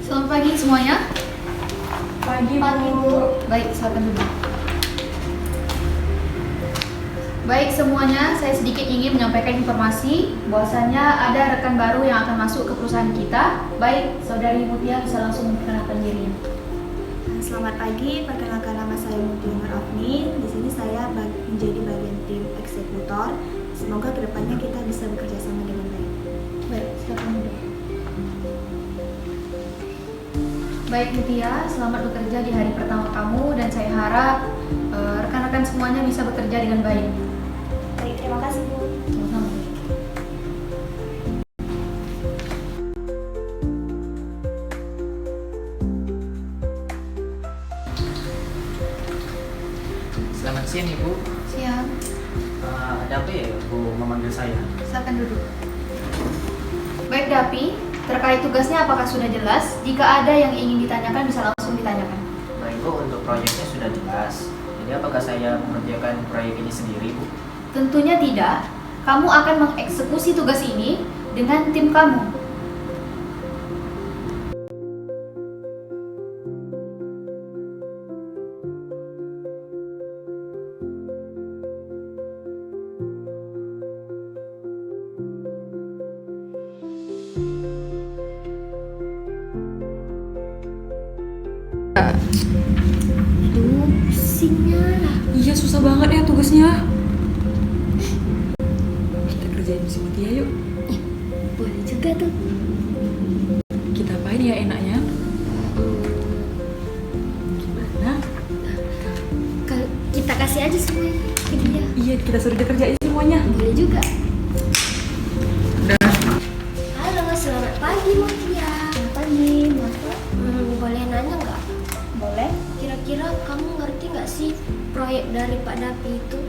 Selamat pagi semuanya. Pagi, Bu. Baik, silakan duduk. Baik semuanya, saya sedikit ingin menyampaikan informasi bahwasanya ada rekan baru yang akan masuk ke perusahaan kita. Baik, Saudari Mutia bisa langsung memperkenalkan dirinya. Selamat pagi, perkenalkan nama saya Mutia Afni. Di sini saya menjadi bagian tim eksekutor. Semoga kedepannya kita bisa bekerja sama dengan baik. Baik, silakan duduk. Baik Mutia, selamat bekerja di hari pertama kamu dan saya harap rekan-rekan semuanya bisa bekerja dengan baik. Baik, terima kasih Bu. Sama-sama. Selamat siang Ibu. Siap, Ada apa ya Bu memanggil saya? silakan duduk. Baik Dapi, terkait tugasnya apakah sudah jelas? Jika ada yang ingin ditanyakan bisa langsung ditanyakan. Baik Bu, untuk proyeknya sudah jelas. Jadi apakah saya mengerjakan proyek ini sendiri Bu? Tentunya tidak. Kamu akan mengeksekusi tugas ini dengan tim kamu. Aduh, pusingnya lah. Iya, susah banget ya tugasnya. Kita kerjain si Mutia yuk. Boleh juga tuh. Kita apain ya enaknya? Gimana? Kalau kita kasih aja semuanya ke dia. Iya, kita suruh dia kerjain semuanya. Boleh juga. Udah. Halo, selamat pagi Mutia. Selamat pagi, boleh nanya nggak? Boleh. Kira-kira kamu ngerti nggak sih proyek dari Pak Dapi itu?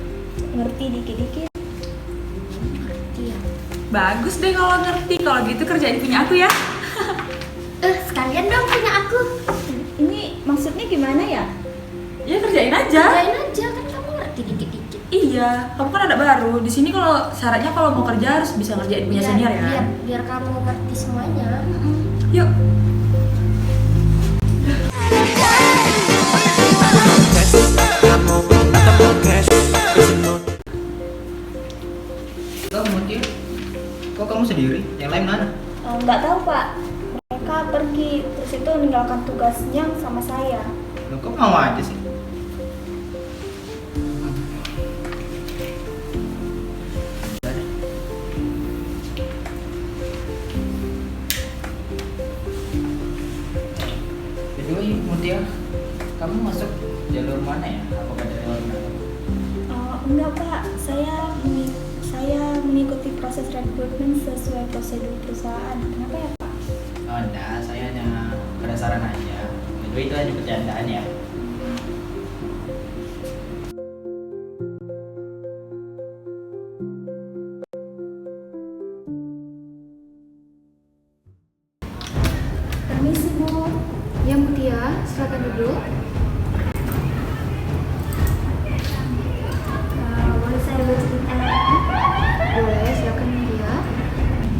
Ngerti dikit-dikit. Ngerti ya. Bagus deh kalau ngerti. Kalau gitu kerjain punya aku ya. Sekalian dong punya aku. Ini maksudnya gimana ya? Ya kerjain aja. Kerjain aja kan kamu ngerti dikit-dikit. Iya, kamu kan ada baru. Di sini kalau syaratnya kalau mau kerja harus bisa ngerjain punya senior ya. Biar kamu ngerti semuanya. Yuk. Kok Mutia? Kok kamu sendiri? Yang lain mana? Nggak tahu Pak. Mereka pergi terus itu meninggalkan tugasnya sama saya. Loh, kok mau aja sih? Udah deh. Jadi Mutia, kamu masuk jalur mana ya? Apakah dari luar negeri? Enggak Pak, saya mengikuti proses rekrutmen sesuai prosedur perusahaan. Kenapa ya Pak? Oh enggak, saya hanya penasaran aja. Itu hanya bercandaan ya. Permisi Bu. Ya Mutia, silakan duduk. Boleh saya bercerita? Boleh, silakan Mutia.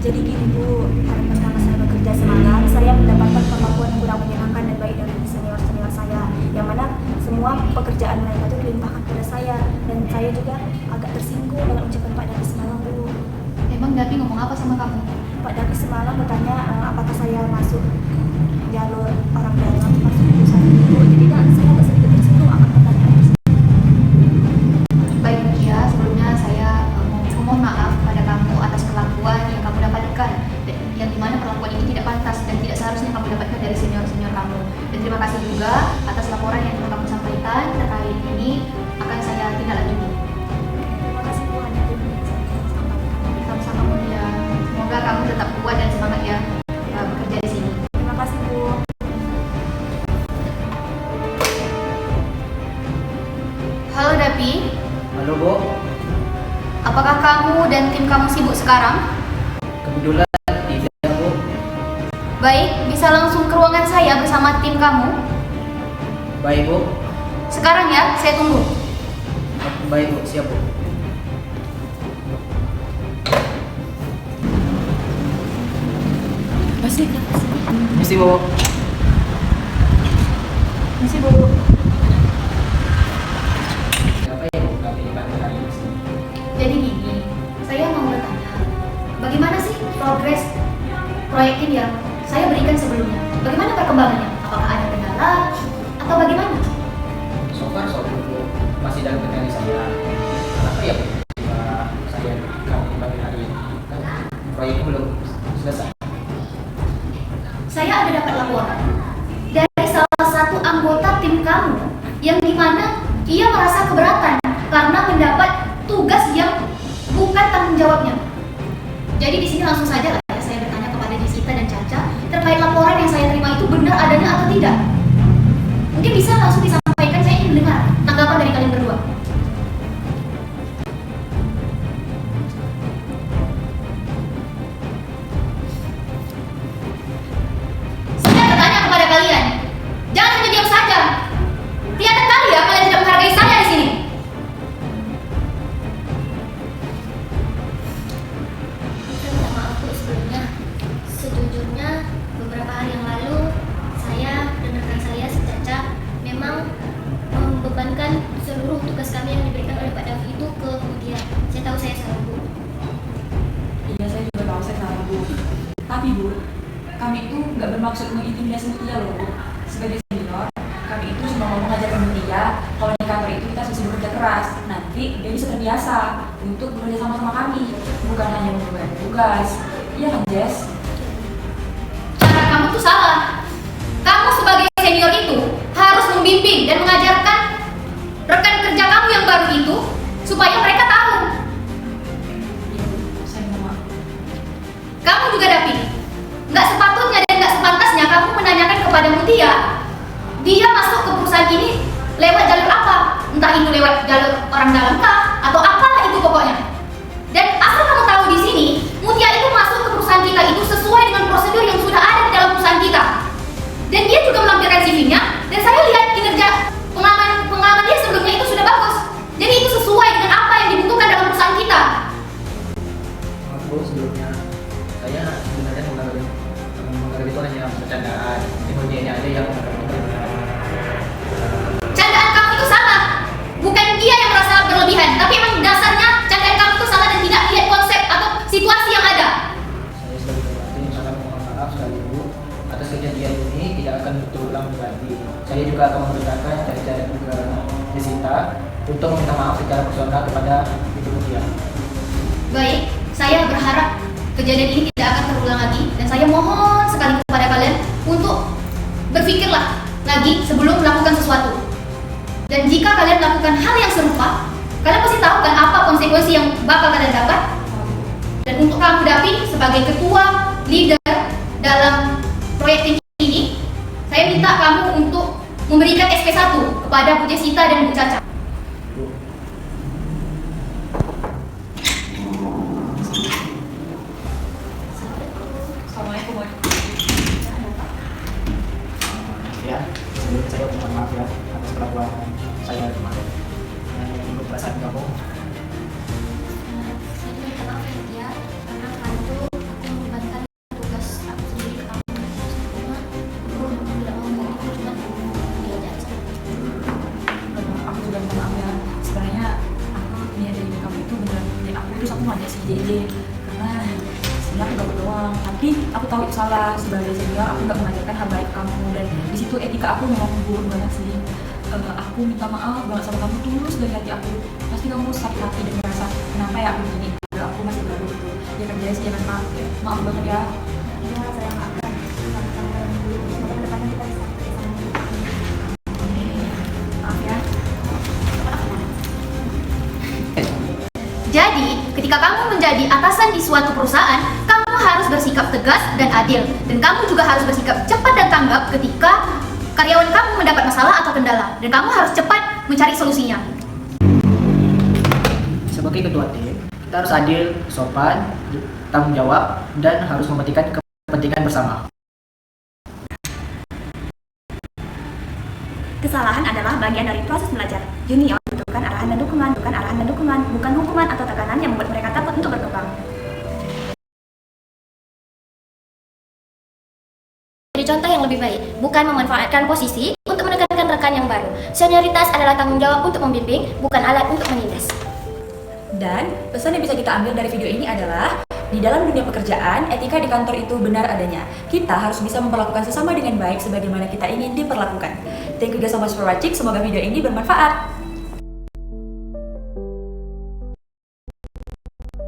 Jadi gini Bu, hari pertama saya bekerja semalam, saya mendapatkan perlakuan yang kurang menyenangkan dan baik dari senior-senior saya, yang mana semua pekerjaan mereka itu dilimpahkan pada saya, dan saya juga agak tersinggung dengan ucapan Pak Dapi semalam Bu. Emang Dapi ngomong apa sama kamu? Pak Dapi semalam bertanya apakah saya masuk jalur orang dalam masuk perusahaan Bu. Jadi kan saya agak sedikit tersinggung akan pertanyaan tersebut. Baik Mutia, sebelumnya saya mohon maaf pada kamu atas perlakuan yang kamu dapatkan, yang dimana perlakuan ini tidak pantas dan tidak seharusnya kamu dapatkan dari senior-senior kamu. Dan terima kasih juga atas laporan yang telah kamu sampaikan terkait ini akan saya tindak lanjuti. Terima kasih Bu, hanya itu yang bisa saya sampaikan. Sama-sama Mutia. Semoga kamu tetap kuat dan semangat ya bekerja di sini. Terima kasih Bu. Halo Dapi, Halo Bu, apakah kamu dan tim kamu sibuk sekarang? kebetulan tidak Bu. Baik, bisa langsung ke ruangan saya bersama tim kamu. Baik Bu. Sekarang ya, saya tunggu. Baik Bu, siap Bu. Apa sih? Mesti Bu. Misi Bu. Siapa yang mau dipanggil hari ini sih? Jadi gini, saya mau bertanya, bagaimana sih progres proyek ini yang saya berikan sebelumnya? Bagaimana perkembangannya? Apakah ada kendala atau bagaimana? So far so good, masih dalam kendali saya. Kenapa ya tiba saya kamu dipanggil hari ini? Kan proyeknya belum selesai. Saya ada dapat laporan dari salah satu anggota tim kamu yang dimana ia merasa keberatan karena mendapat tugas yang bukan tanggung jawabnya. Jadi di sini langsung saja lah ya, saya bertanya kepada Jessica dan Caca terkait laporan yang saya terima itu benar adanya atau tidak. Mungkin bisa langsung disampaikan, saya ingin dengar tanggapan dari kalian berdua. Saya bertanya kepada kalian, jangan hanya diam saja. Kelihatan kali ya kalian tidak menghargai saya di sini. Saya minta maaf Bu sebelumnya. Sejujurnya beberapa hari yang lalu saya dan rekan saya si Caca memang membebankan seluruh tugas kami yang diberikan oleh Pak Davi itu ke Mutia. Saya tahu saya salah Bu. Iya, saya juga tahu saya salah, Bu. Tapi Bu, kami itu nggak bermaksud mengintimidasi Mutia loh, Bu. Sebagai senior, kami itu cuma mau mengajarkan Mutia kalau di kantor itu kita harus bekerja keras. Nanti dia bisa terbiasa untuk bekerja sama kami, bukan hanya memberikan tugas. Iya kan, Jess? Cara kamu tuh salah. Kamu sebagai senior itu harus membimbing dan mengajarkan rekan kerja kamu yang baru itu supaya mereka tahu. Iya, Bu. Saya minta maaf. Kamu juga Dapi, nggak sepatutnya dan nggak sepantasnya kamu menanyakan kepada Mutia dia masuk ke perusahaan ini lewat jalur apa, entah itu lewat jalur orang dalam kah atau apalah itu pokoknya. Dan asal kamu tahu di sini, Mutia itu masuk ke perusahaan kita itu sesuai dengan prosedur yang sudah ada di dalam perusahaan kita. Dan dia juga melampirkan CV-nya, dan saya lihat kinerja pengalaman dia sebelumnya itu sudah bagus. Jadi itu sesuai dengan apa yang dibutuhkan dalam perusahaan kita. Maaf Bu, sebelumnya saya sebenarnya menganggap itu hanya bercandaan. Kemudiannya aja yang menganggap itu benar. Candaan kamu itu salah. Bukan dia yang merasa berlebihan, tapi emang dasarnya candaan kamu itu salah dan tidak lihat konsep atau situasi yang ada. Saya sebagai pelatih sangat mohon maaf sekali Bu atas kejadian ini tidak akan terulang lagi. Saya juga akan memberitakan cara-cara juga Jessica untuk meminta maaf secara personal kepada Ibu Mutia. Baik, saya berharap kejadian ini tidak akan terulang lagi dan saya mohon sekali kepada kalian untuk berpikirlah lagi sebelum melakukan sesuatu. Dan jika kalian melakukan hal yang serupa, kalian pasti tahu kan apa konsekuensi yang bakal kalian dapat. Dan untuk kamu Dapi sebagai ketua leader dalam proyek tim ini, saya minta kamu untuk memberikan SP1 kepada Bu Jessica dan Bu Caca. Bu. Assalamualaikum Ya, sebelum saya mohon maaf ya atas perlakuan saya kemarin. Ikut perasaan kamu. Saya minta maaf ya Mutia karena kemarin itu aku membebankan tugas aku sendiri ke kamu. Cuma aku tidak mau membantu, cuma diajak saja. Aku juga minta maaf ya. Sebenarnya aku niat dari kamu itu beneran niat aku, terus aku ngajak si JJ karena sebenarnya aku gak berdoang. Tapi aku tahu itu salah. Sebagai senior aku gak mengajarkan hal baik ke kamu, dan di situ etika aku memang buruk banget sih. Aku minta maaf banget sama kamu, tulus dari hati aku. Pasti kamu sakit hati dan merasa kenapa ya aku begini. Aku masih baru gitu. Ya kerja sih, jangan maaf ya. Maaf banget ya. Ya, saya maafkan. Sama-sama kalian dulu. Semoga kedepannya kita bisa bersama. Maaf ya. Jadi, ketika kamu menjadi atasan di suatu perusahaan, kamu harus bersikap tegas dan adil. Dan kamu juga harus bersikap cepat dan tanggap ketika karyawan kamu mendapat masalah atau kendala. Dan kamu harus cepat mencari solusinya. Sebagai ketua tim, kita harus adil, sopan, tanggung jawab, dan harus mementingkan kepentingan bersama. Kesalahan adalah bagian dari proses belajar. Junior butuhkan arahan dan dukungan, bukan hukuman atau tekanan yang membuat mereka takut untuk berkembang. Jadi contoh yang lebih baik, bukan memanfaatkan posisi untuk menekankan rekan yang baru. Senioritas adalah tanggung jawab untuk membimbing, bukan alat untuk menindas. Dan pesan yang bisa kita ambil dari video ini adalah di dalam dunia pekerjaan, etika di kantor itu benar adanya. Kita harus bisa memperlakukan sesama dengan baik sebagaimana kita ingin diperlakukan. Thank you guys so much for watching. Semoga video ini bermanfaat.